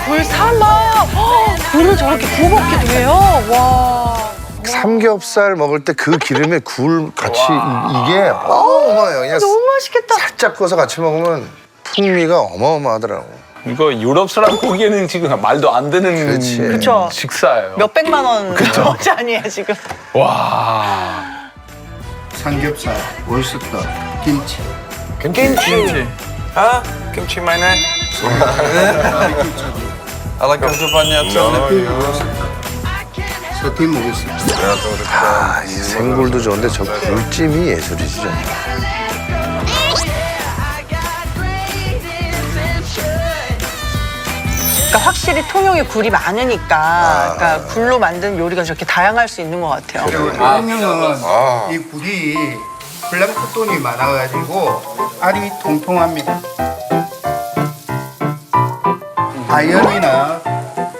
굴 삶아. 굴을 저렇게 구워 먹기도 해요. 와. 삼겹살 먹을 때 그 기름에 굴 같이 이게 어마어마해요. 그냥 너무 맛있겠다. 살짝 꺼서 같이 먹으면 풍미가 어마어마하더라고. 이거 유럽 사람 보기에는 지금 말도 안 되는 그렇지. 그쵸. 식사예요. 몇백만 원 잔이에요 지금. 와. 삼겹살, 올스터, 김치. Kimchi. Huh? Kimchi meine? Ale každopádně 서팀 먹었습니다. 아, 이 생굴도 좋은데 저 굴찜이 예술이지. 그러니까 확실히 통영에 굴이 많으니까 그러니까 굴로 만든 요리가 저렇게 다양할 수 있는 것 같아요. 그리고 통영은 이 굴이 플랑크톤이 많아가지고 알이 통통합니다. 아연이나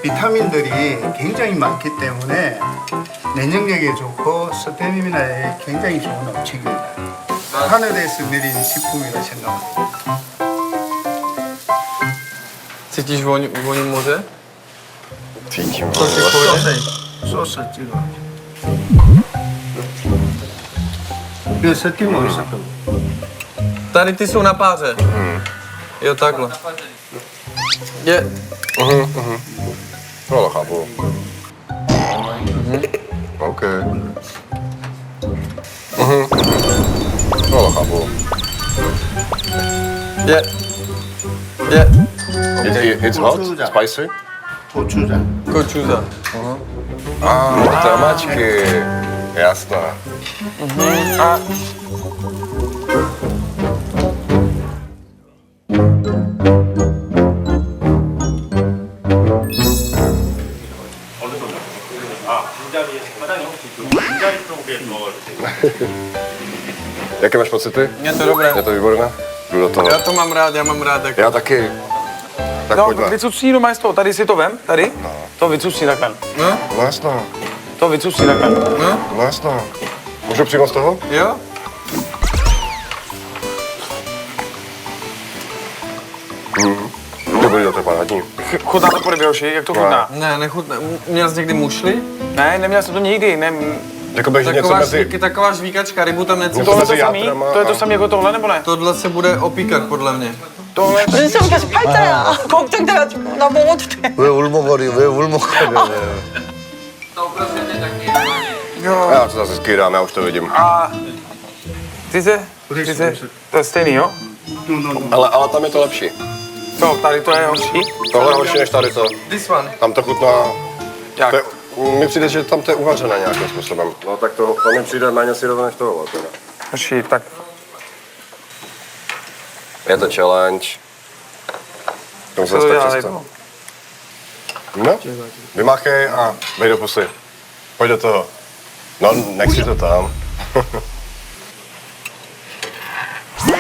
비타민들이 굉장히 많기 때문에 면역력에 좋고 스태미나에 굉장히 좋은 음식입니다. 하늘에서 내린 식품이라 생각합니다. Cítíš vůni moře? Cítím. 소스 찍어. 이거 스팀 먹었어. Tady ty jsou na páře. Jo, takhle. Je. No, to chápu. OK. No, to chápu. Je. Je. It's hot? Spicy? 고추장. Kočuza. Tramačky. Jasné. Jaké máš pocity? Je to dobré. Je to výborné? Jdu do toho. Já to mám rád, já mám rád. Tak... Já taky. Tak No, pojďme. vycucní doma z toho, tady si to vem, tady. No. To vycucní takhle. No, No jasno. To vycucní takhle. no, No jasno. Můžu přímo z toho? jo. Dobrý, to je parádní. Chutná to po Joši, jak to chutná? Ne, nechutná. Měl jsi někdy mušli? Ne, neměl jsem to nikdy, ne. Jakoby, že něco mezi... Taková žvíkačka, rybu tam necítíš. Něco Tohle to mezi samý? játrama To je to a- samý jako tohle, nebo ne? Tohle se bude opíkat, podle mě. Tohle... 눈썹이 계속 팔자야. 걱정돼가지고 나 먹어도 돼. 왜 울먹거리? 왜 울먹거려? Já to zase skýrám, já už to vidím. A... Ty se? To je stejný, jo? Ale tam je to lepší. Co, tady to je horší? Tohle je horší než tady to. This one. Tam to chutná... Jak? To je, mi přijde, že tam to je uvařené nějakým způsobem. No tak to mi přijde méně syrové než tohle teda. Horší, tak. Je to challenge. To Co to dělá to? No, vymáchej a bej do pusy. Pojď do toho. No, nech si to tam.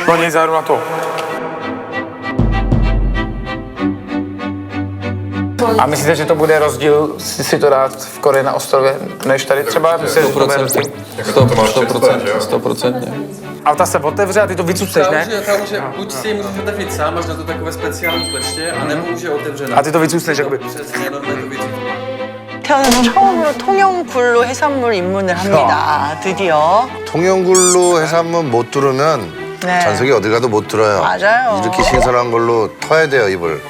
No nic, záru na to. A myslíte, že to bude rozdíl si to dát v Koreji na ostrově, než tady třeba? Myslíte, že to bude rozdíl? 100%. A ta se otevře a ty to vycucneš, ne? Tam může, buď si ji můžeš otevřít sám, máš na to takové speciální kleště, anebo už je otevřená. A ty to vycucneš, jakoby. Přesně, normálně to vycucneš. 태어나서 처음으로 통영굴로 해산물 입문을 합니다. 드디어. 통영굴로 해산물 못 들으면 네. 전세계 어디 가도 못 들어요. 맞아요. 이렇게 신선한 걸로 터야 돼요, 입을.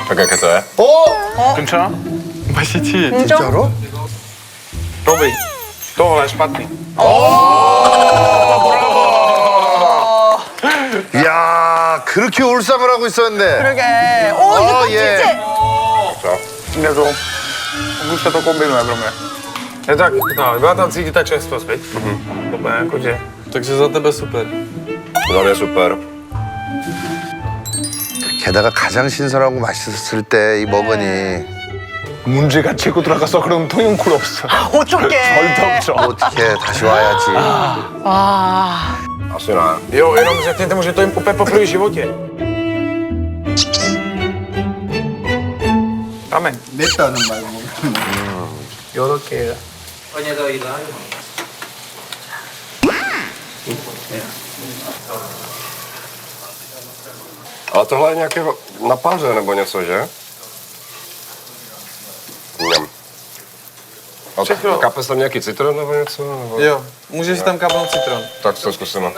Tak jaké to je? 괜찮아? 맛있지? 진짜로? Dobrý. Tohle je špatný. 이야, 그렇게 올쌈을 하고 있었는데. 그러게. 오 이거 딱 예. 진짜. Jako, už se to kombinuje pro mě. Je tak, no, byla tam cítit ta čerstvost, viď? Úplně jakože... Takže za tebe super. Za mě super. 게다가 가장 신선하고 맛있었을 때 이 먹으니 문제가 치고 들어가서 그럼 통영굴 없어. 어떡해. 절대 없죠. 어떻게 다시 와야지. 와. Asi ne. Jo, jenom řekněte mu, že to jim úplně poprvé v životě. Amen. 맵다는 말고 요렇게 Hodně do jídla. Ale tohle je nějaké na páře nebo něco, že? Mňam. Všechno. Kape tam nějaký citron nebo něco? Nebo... Jo, můžeš tam kapnout citron. Tak to zkusíme.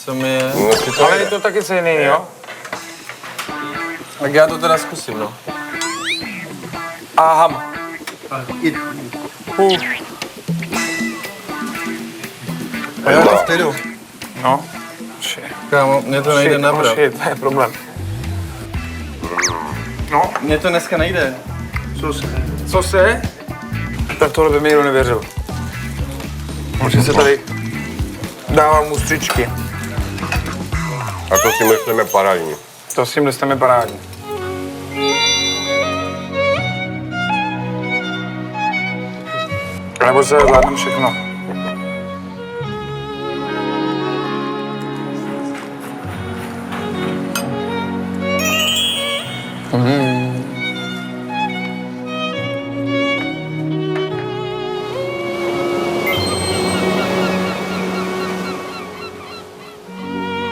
Co mi je? No, citron Ale je to taky stejný, jo? Tak já to teda zkusím, no. A ham. 이 A já to v klidu. No. Shit. Kámo, mě to nejde Shit, no nabrat. shit, to je problém. No, Mně to dneska nejde. co se? Tak tohle by mi nikdo nevěřil. Protože se tady dávám ústřičky. A to si myslíme parádní. To s tím listem je parádní. Nebo se zvládnem všechno.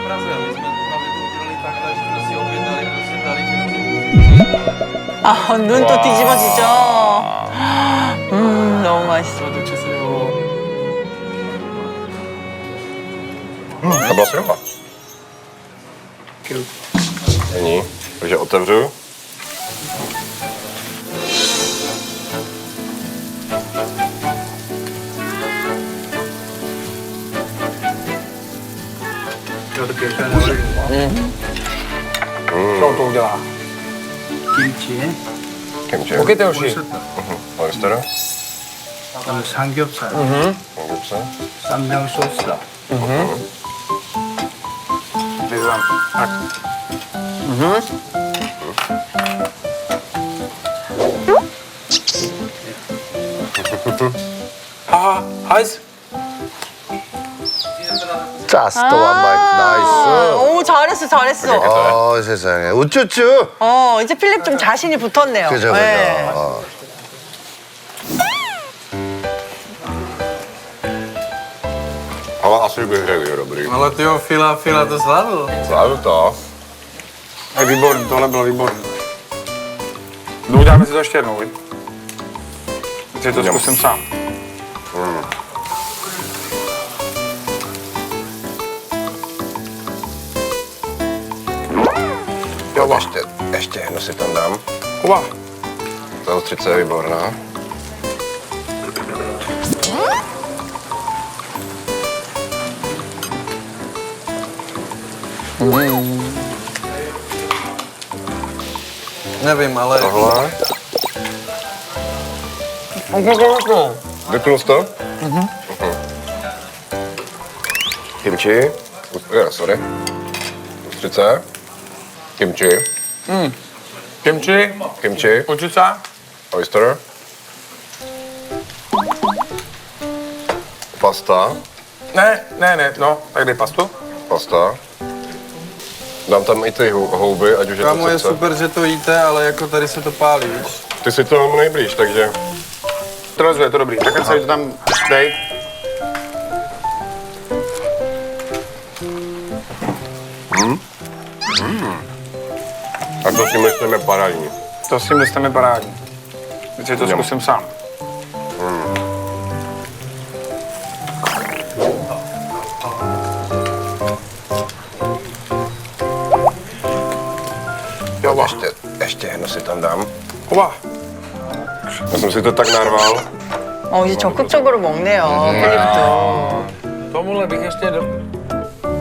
Praze, my jsme tu navitu udělali takhle, že jsme si objednali prostě talíř. 아, 눈 또 뒤집어지죠. 너무 맛있어. To byla sroba. Není. Takže otevřu. Co to udělá? 김치, Kimchi. Koukejte už. Oyster. 그다음에 삼겹살, Samgupse. 쌈장 소스, Vyzvám. Tak. Aha, hajs. 짜스도 한 말. 나이스. 오, 잘했어, 잘했어. 세상에. 우쭈쭈. 이제 필립 좀 자신이 붙었네요. 그죠, 네. 그죠. Ale asi bych řekl, že dobrý. Ale ty jo, Fila to zvládl. Zvládnu to. Je výborný, tohle bylo výborný. No, uděláme si to ještě jednou, viď? Takže to zkusím sám. Jo, Ještě jedno si tam dám. Kuba. Ta ostřice je výborná. Nevím, ale... Tohle. Vypnul jsi to? Kimchi. Sorry. Ostřice. Kimchi. Kimchi, Kimchi. učica. Oyster. Pasta. Ne, no, tak dej pastu. Pasta. Dám tam i ty houby, ať už je Kámo, to je srdce. super, že to jíte, ale jako tady se to pálí, víš? Ty si to nejblíž, takže... Tohle je to dobrý, tak se to tam dej. A to si myslíme parádní. To s tím listem je parádní. Takže to zkusím sám. Jo, Ještě jedno si tam dám. Kuba. Já jsem si to tak narval. 이제 적극적으로 먹네요, 필립도. Tomuhle bych ještě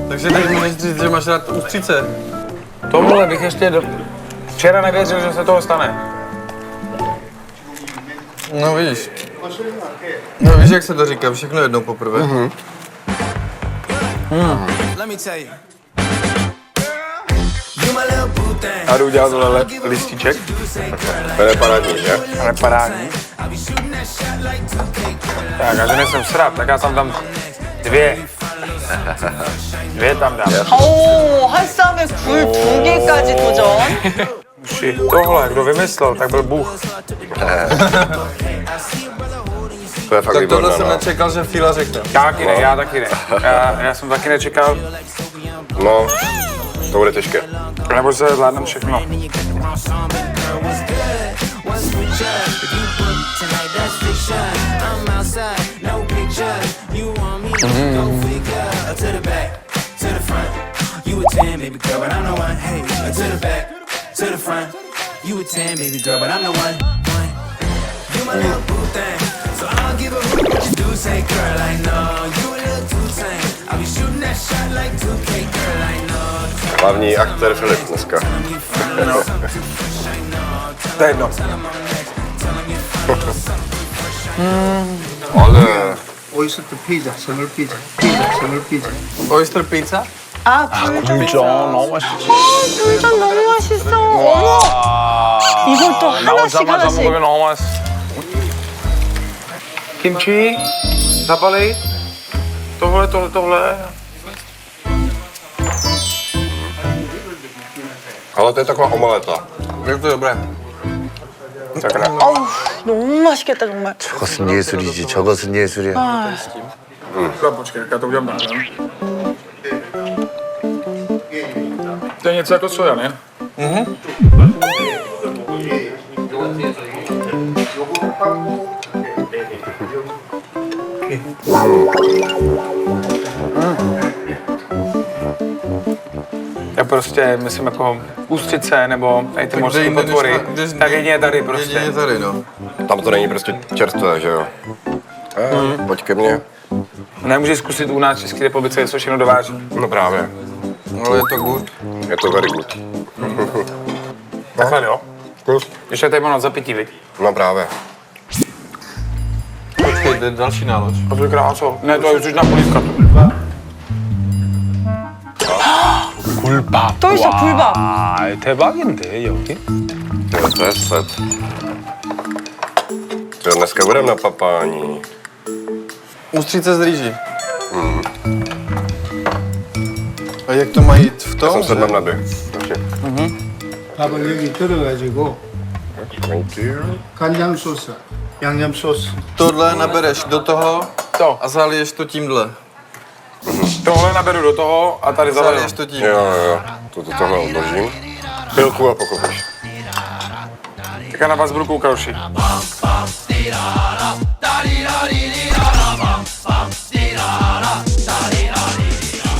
Takže teď mi říct, že máš rád ústřice. Tomuhle bych ještě Včera nevěřil, že se toho stane. No víš. No víš, jak se to říká, všechno jednou poprvé. Já jdu udělat tohle listíček. To je parádní, že? Ale parádní. Tak, a že nejsem srát, tak já tam dám 2 왜 땀나? 오, 한 쌈에 굴 2개까지 도전. Uši, tohle, kdo vymyslel, tak byl Bůh. To je fakt Tak tohle výborné, jsem no. nečekal, že Fila řekne. Já taky ne. Já jsem taky nečekal, No, to bude těžké. nebo se zvládnem všechno. You a 10, baby girl, but I'm the one. Hey, to the back, to the front. You a 10, baby girl, but I'm the one. You my little boo thing, so I don't give a hoot what you do. Say, girl, I know you a little too tame. I'll be shooting that shot like 2K, girl, I know. Hlavní aktér Filip dneska. To je jedno. Ale oyster pizza, summer pizza. Pizza, summer pizza. Oyster pizza? 아, 굴전. 너무 맛있지. 굴전 너무 맛있어. 어머. 이걸 또 하나씩 나오자마자 하나씩. 먹으면 너무 맛있어. Kimchi, zapalej. Tohle. ale to je taková omeleta. Je to dobré. 어우, 너무 맛있겠다 정말. 저것은 예술이지. 저것은 예술이야. Počkej, já to udělám dál. To je něco jako soja, ne? Já prostě myslím jako ústřice nebo tady ty mořské potvory, tak jedině tady prostě. Jedině tady, no. Tam to není prostě čerstvé, že jo? Pojď ke mně. Nemůžeš zkusit u nás v České republice, co všechno dováží. No právě. Ale je to good. Je to very good. Takhle jo. Kus. Ještě tady mám na zapití, viď? No právě. Počkej, jde další nálož. A to je kráso. Ne, to je už na polívka. 굴밥. 또 있어, 굴밥. 아, 대박인데 여기? To je set. Jo, dneska budeme na papání. Ústřice z rýží. A jak to mají v Já tom? jsem sedm na dvě. 밥을 여기 들어가지고 간장 소스, 양념 소스. Tohle nabereš do toho To. a zaliješ to tímhle. Tohle naberu do toho a tady zaliju. Zaliješ to tím. Jo. Tohle odložím. Chvilku a pochopíš. Tak já na vás budu koukat už.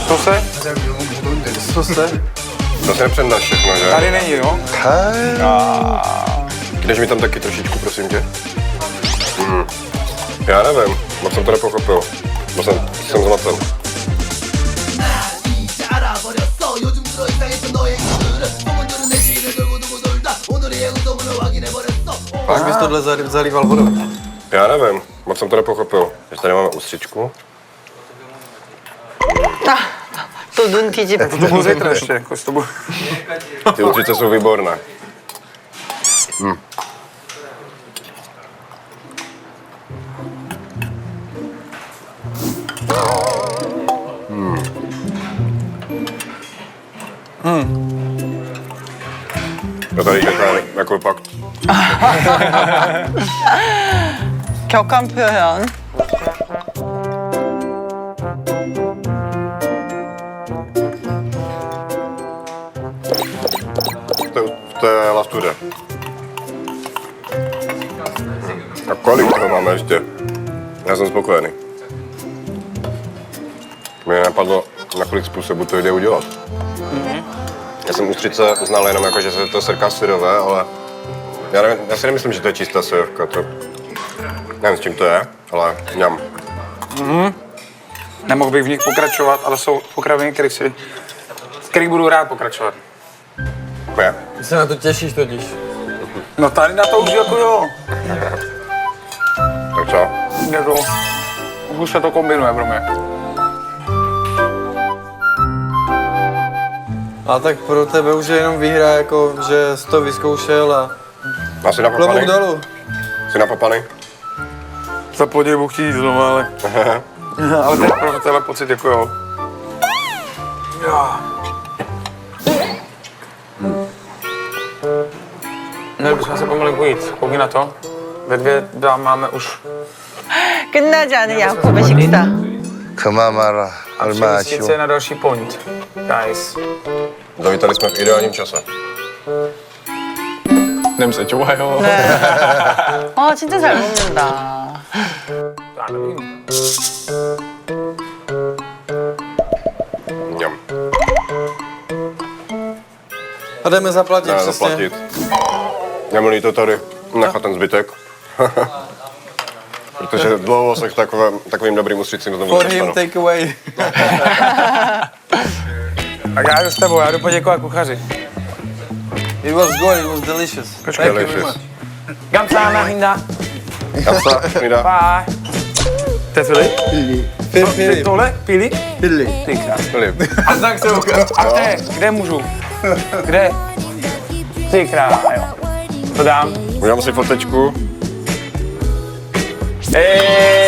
Co se? Co se? To se nepřednáš všechno, že? Tady není, jo? Jdeš mi tam taky trošičku, prosím tě? Já nevím, moc jsem to nepochopil. Moc jsem zmaten. Pak bys tohle zalíval vodou. Já nevím, moc jsem to nepochopil. Že tady máme ústřičku. 또 눈 뒤집어. To budu zítra ještě, jako to budu. Ty ústřice jsou výborné. To tady jde jako pak. 격한 표현. To je lastude. A kolik toho máme ještě? Já jsem spokojený. Mě napadlo, na kolik způsobů to jde udělat. Já jsem ústřice znal jenom jako, že se to srká syrové, ale já si nemyslím, že to je čistá sojovka. To... Nevím, s čím to je, ale ňam. Nemohl bych v nich pokračovat, ale jsou potraviny, kterých budu rád pokračovat. Ne. Ty se na to těšíš totiž. No tady na to už jako jo. Tak co? Jako, už se to kombinuje pro mě. A tak pro tebe už je jenom výhra, jako že jsi to vyzkoušel a Asi na klobouk papany? dolů. Jsi na papany? Za poděl budu chtít jít znova, ale Ale to je pro tebe pocit jako jo. Měli bychom se pomalinku jít. Koukni na to. Ve 2 máme už 끝나지 않은 야곱의 식사. 그만 마라. a 얼마 přemístit 아쉬워. se na další point. Guys. Zavítali jsme v ideálním čase. 냄새 좋아요. 아 진짜 잘 먹는다. Já nevím. Mňam. A jdeme zaplatit Dá přesně. zaplatit. Neměli to tady nechat ten zbytek. Protože dlouho se k takovým dobrým ústřicím znovu For him, nedostanu. take away. Tak já jdu s tebou, já jdu poděkovat kuchaři. It was good, it was delicious. Delicious. Gamsána, Hinda. Kapsa, Mida. Bye. To je Filip? Filip. Tohle? Filip? Filip. Ty krás. Filip. A znak se ukáže. A kde můžu? Kde? Ty krás, jo. To dám. Udělám si fotečku. Ej!